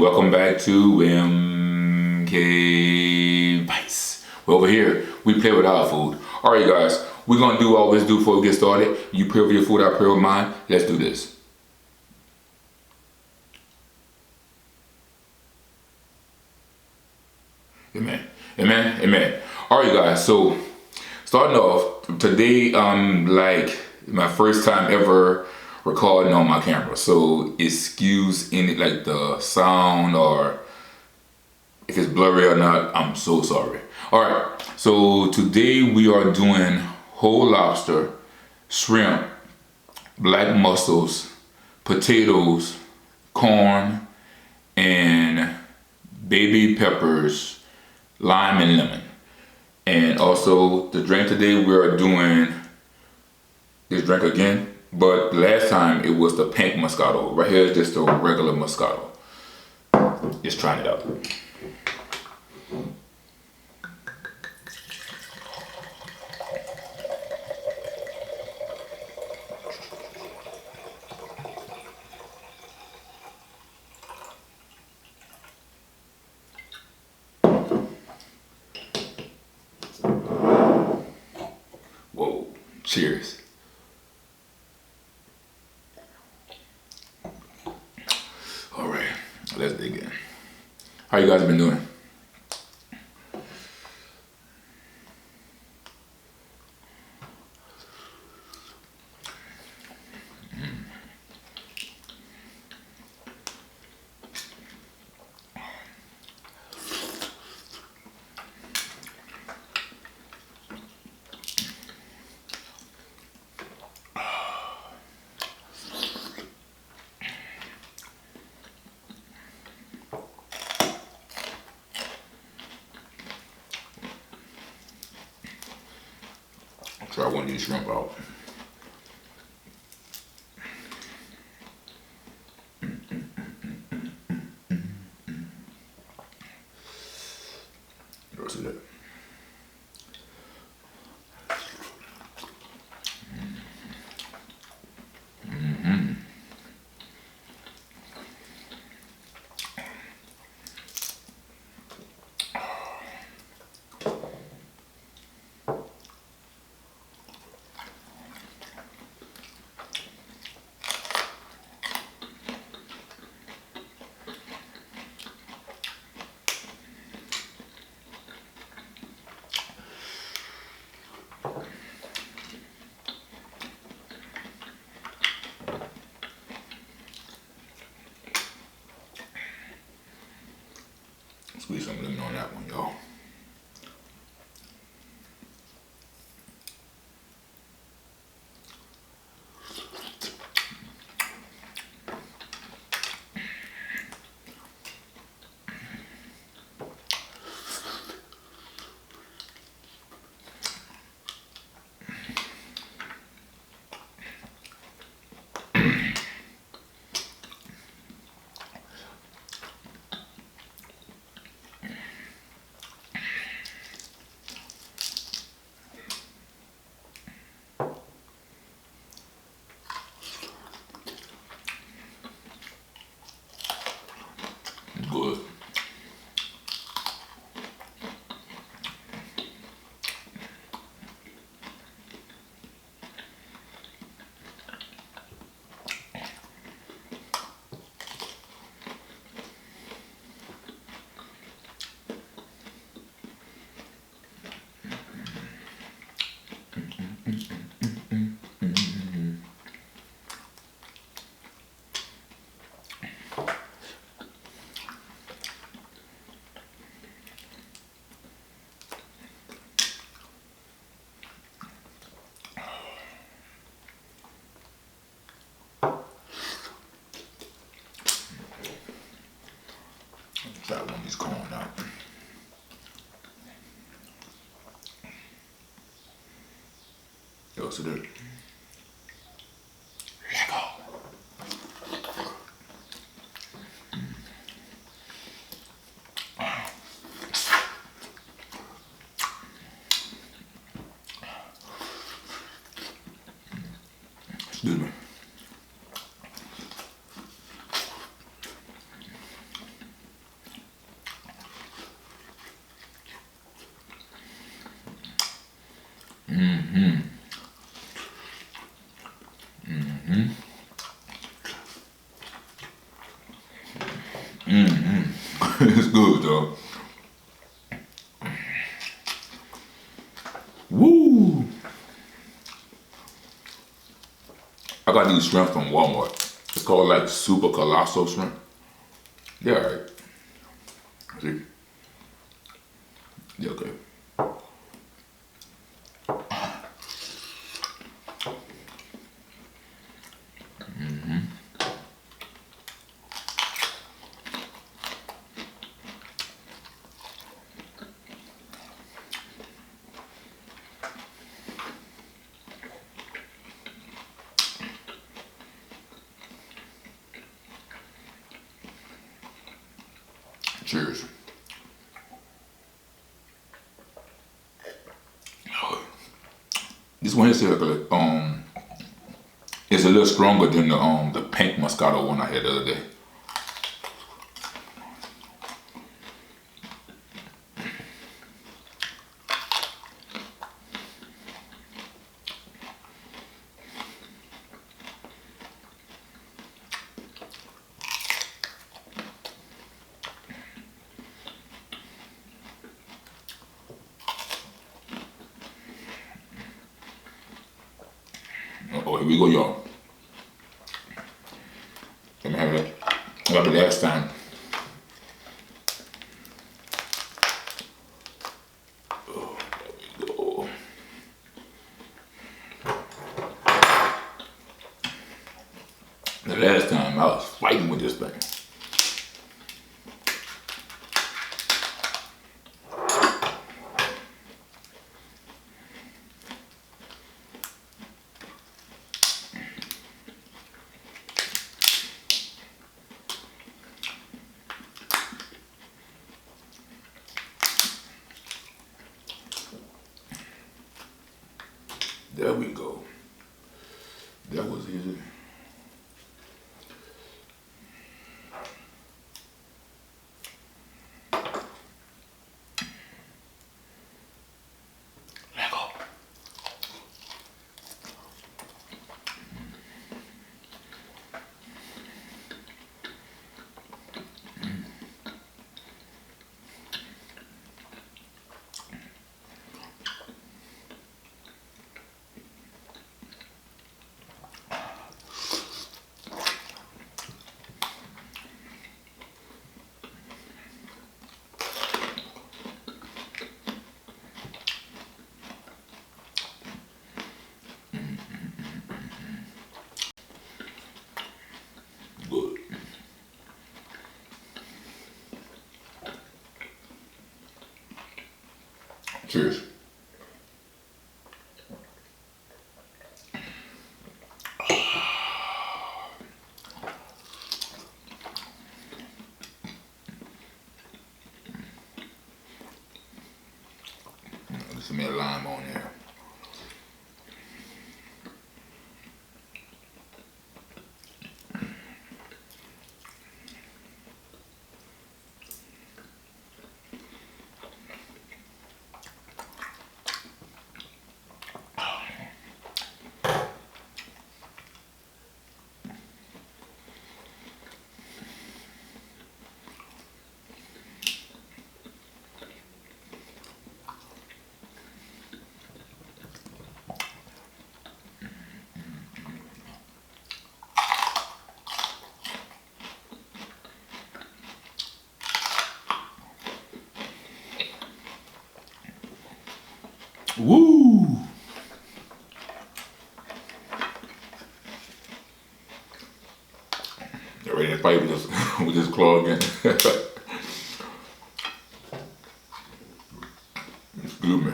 welcome back to Mkbites. Well, over here, we play with our food. Alright guys, we're gonna do what we always do before we get started. You pray with your food, I pray with mine. Let's do this. Amen. Amen. Amen. Alright guys, so starting off, today like my first time ever recording on my camera. So excuse any like the sound or if it's blurry or not, I'm so sorry. Alright, so today we are doing whole lobster, shrimp, black mussels, potatoes, corn, and baby peppers, lime and lemon. And also the drink today, we are doing this drink again, but last time it was the pink Moscato. Right here is just a regular Moscato. Just trying it out. Whoa, cheers. All right, let's dig in. How you guys been doing? Try one of these shrimp out. Go see that. Squeeze some lemon on that one, y'all. Good. Try one of these corn out. Yo, so there. Excuse me. It's good though. Woo! I got these shrimp from Walmart. It's called like super colossal shrimp. Yeah, alright. See? Yeah, okay. Cheers. This one is like it's a little stronger than the pink Moscato one I had the other day. Oh, here we go, y'all. Let me have it. I got it last time. Oh, there we go. The last time I was fighting with this thing. There we go. That was easy. Let go. Good. Cheers. There's some lime on there. Woo! They're ready to fight with this claw again. Excuse me.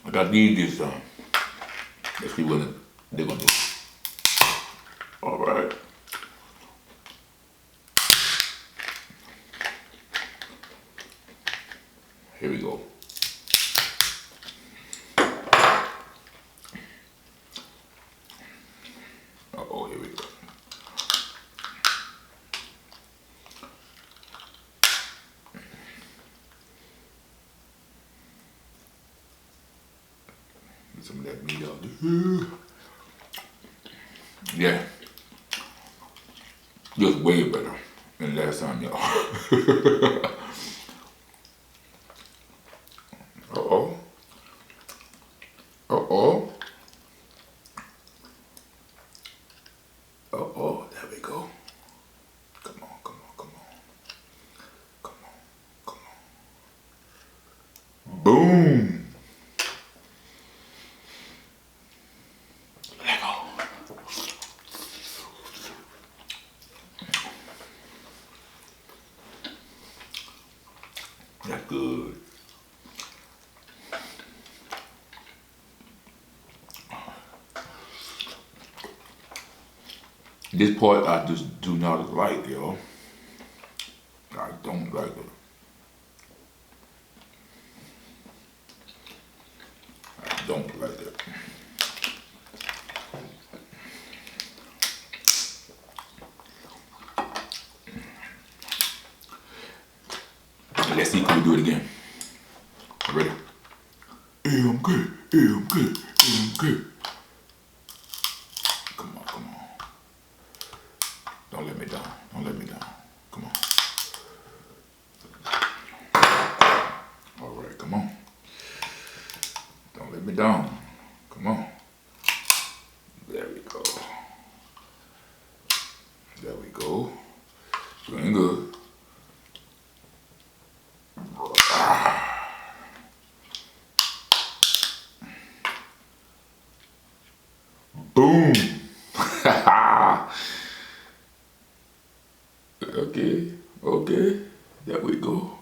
I got these this time. Let's see what they're gonna do. All right. Here we go. Uh-oh, here we go. some of that meat out there. Yeah. Just way better than last time, y'all. Uh-oh. Uh-oh. Uh-oh, there we go. Come on, come on, come on. Come on, come on. Boom. Let go. That's good. This part I just do not like, yo. I don't like it. I don't like it. Let's see if we can do it again. Ready? Hey, I'm good. Hey, I'm good. Hey, I'm good. Come on, come on. Don't let me down. Don't let me down. Come on. All right, come on. Don't let me down. Come on. There we go. There we go. Doing good. Boom. Okay, okay, there we go.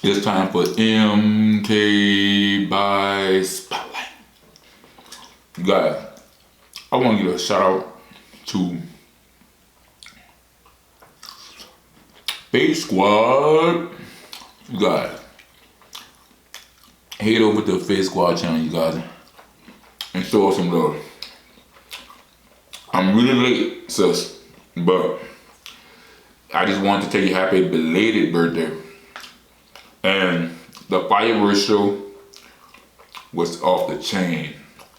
It's time for Mkbites Spotlight. You guys, I want to give a shout out to Face Squad. You guys, head over to the Face Squad channel, you guys, and show us some love. I'm really late, sis, but I just wanted to tell you happy belated birthday. And the fireworks show was off the chain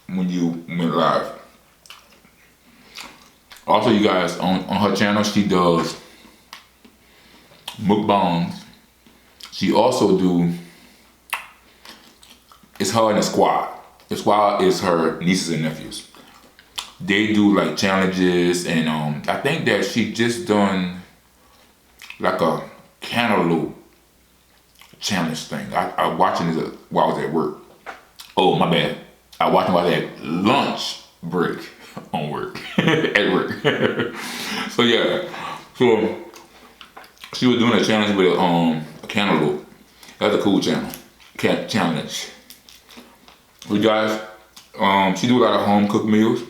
when you went live. Also, you guys, on her channel, she does mukbangs. She also do, it's her and the squad. The squad is her nieces and nephews. They do like challenges, and I think that she just done like a cantaloupe challenge thing. I watching this while I was at work. Oh, my bad. I watched it while I was at lunch break on work, at work. So yeah, so she was doing a challenge with a cantaloupe. That's a cool challenge. Challenge. So guys, she do a lot of home cooked meals.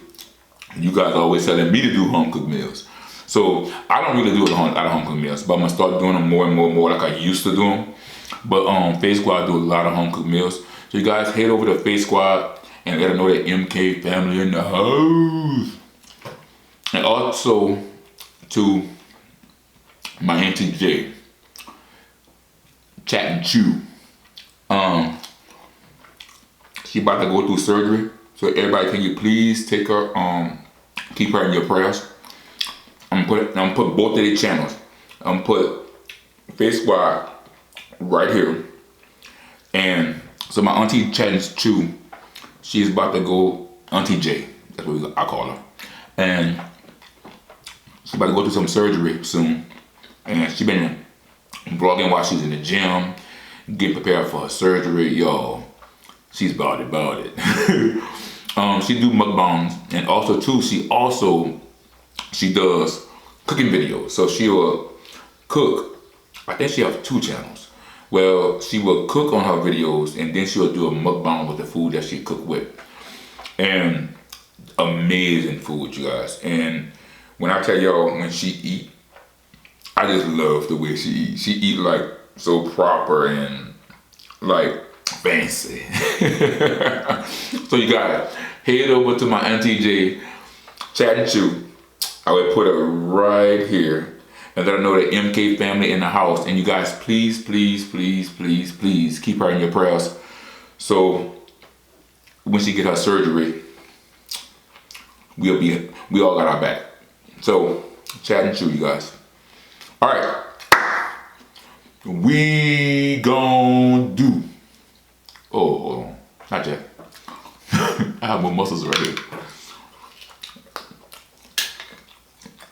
You guys are always telling me to do home cooked meals. So I don't really do a lot of home cooked meals, but I'm gonna start doing them more and more like I used to do them. But Face Squad do a lot of home cooked meals. So you guys head over to Face Squad and let them know that MK family in the house. And also to my Auntie J, Chat and Chew. She about to go through surgery. So everybody, can you please take her, keep her in your prayers. I'm gonna put both of their channels. I'm gonna put Face Squad right here. And so my Auntie Chat and Chew, she's about to go, Auntie J, that's what I call her. And she's about to go through some surgery soon. And she been vlogging while she's in the gym, getting prepared for her surgery. Yo, she's about it. She do mukbangs, and also too, she does cooking videos. So she will cook. I think she has 2 channels. Well, she will cook on her videos, and then she will do a mukbang with the food that she cooked with. And amazing food, you guys. And when I tell y'all, when she eat, I just love the way she eat. She eat like so proper and like fancy. So you guys, head over to my Auntie J Chat and Chew. I would put it right here. And let her know the MK family in the house. And you guys, please, please, please, please, please keep her in your prayers. So when she get her surgery, we all got our back. So Chat and Chew, you guys. All right. We gon' do. Oh, not yet. I have more muscles right here.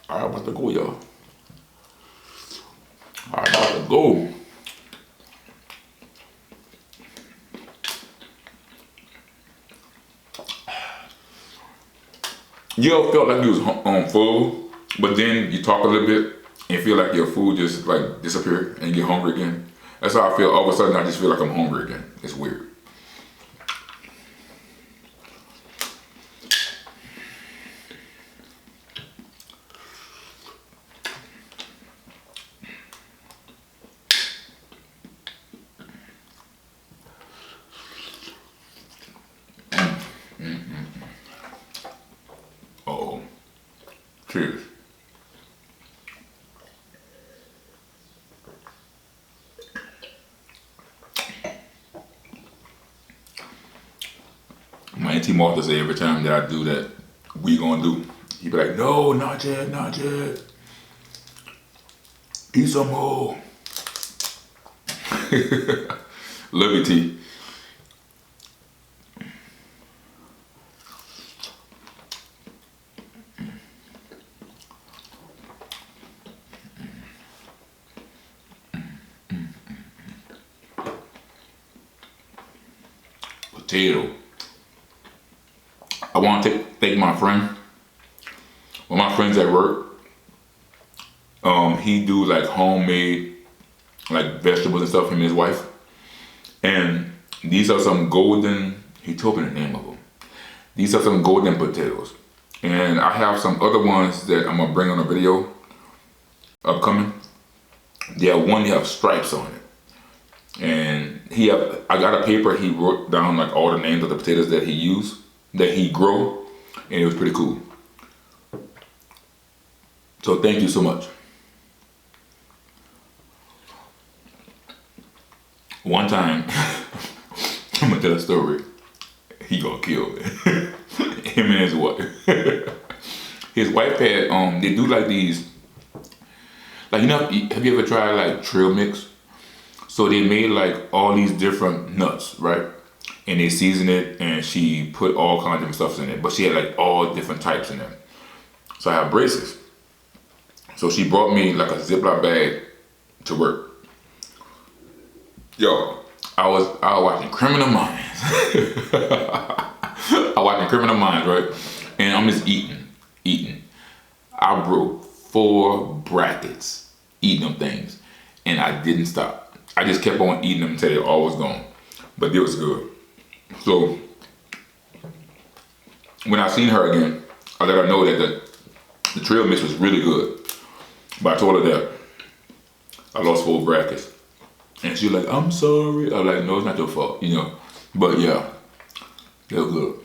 All right, about to go, y'all. All right, about to go. You ever felt like you was full, but then you talk a little bit and feel like your food just like disappeared and you get hungry again? That's how I feel. All of a sudden, I just feel like I'm hungry again. It's weird. Uh-oh. Cheers. My Auntie Martha say every time that I do that, we gonna do. He be like, no, not yet, not yet. Eat some more. Love you, T. Potato. I want to thank my friend. Well, my friends at work, he do like homemade like vegetables and stuff, him and his wife. And these are some golden, he told me the name of them. These are some golden potatoes. And I have some other ones that I'm gonna bring on a video upcoming. They have stripes on it. And I got a paper, he wrote down like all the names of the potatoes that he grow, and it was pretty cool. So thank you so much. One time, I'm gonna tell a story. He gonna kill me. Him and his wife. His wife had they do like these, like, you know, have you ever tried like trail mix? So they made like all these different nuts, right? And they seasoned it, and she put all kinds of different stuff in it, but she had like all different types in them. So I have braces. So she brought me like a Ziploc bag to work. Yo, I was watching Criminal Minds. I watching Criminal Minds, right? And I'm just eating. I broke 4 brackets eating them things, and I didn't stop. I just kept on eating them until they all was gone. But it was good. So when I seen her again, I let her know that the trail mix was really good. But I told her that I lost 4 brackets. And she was like, I'm sorry. I was like, no, it's not your fault, you know. But yeah, they were good.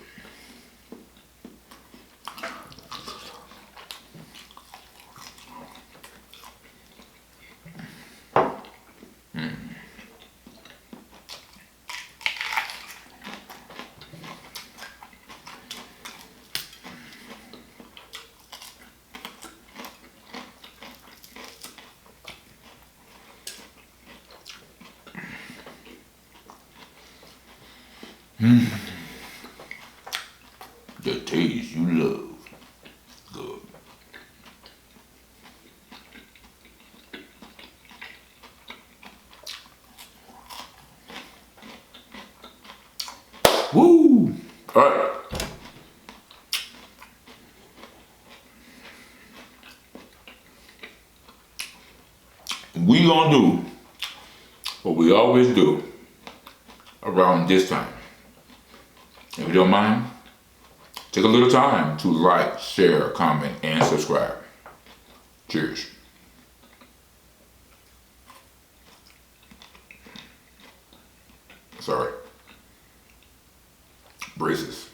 The taste you love. Good. Woo! All right. We gonna do what we always do around this time. If you don't mind, take a little time to like, share, comment, and subscribe. Cheers. Sorry. braces.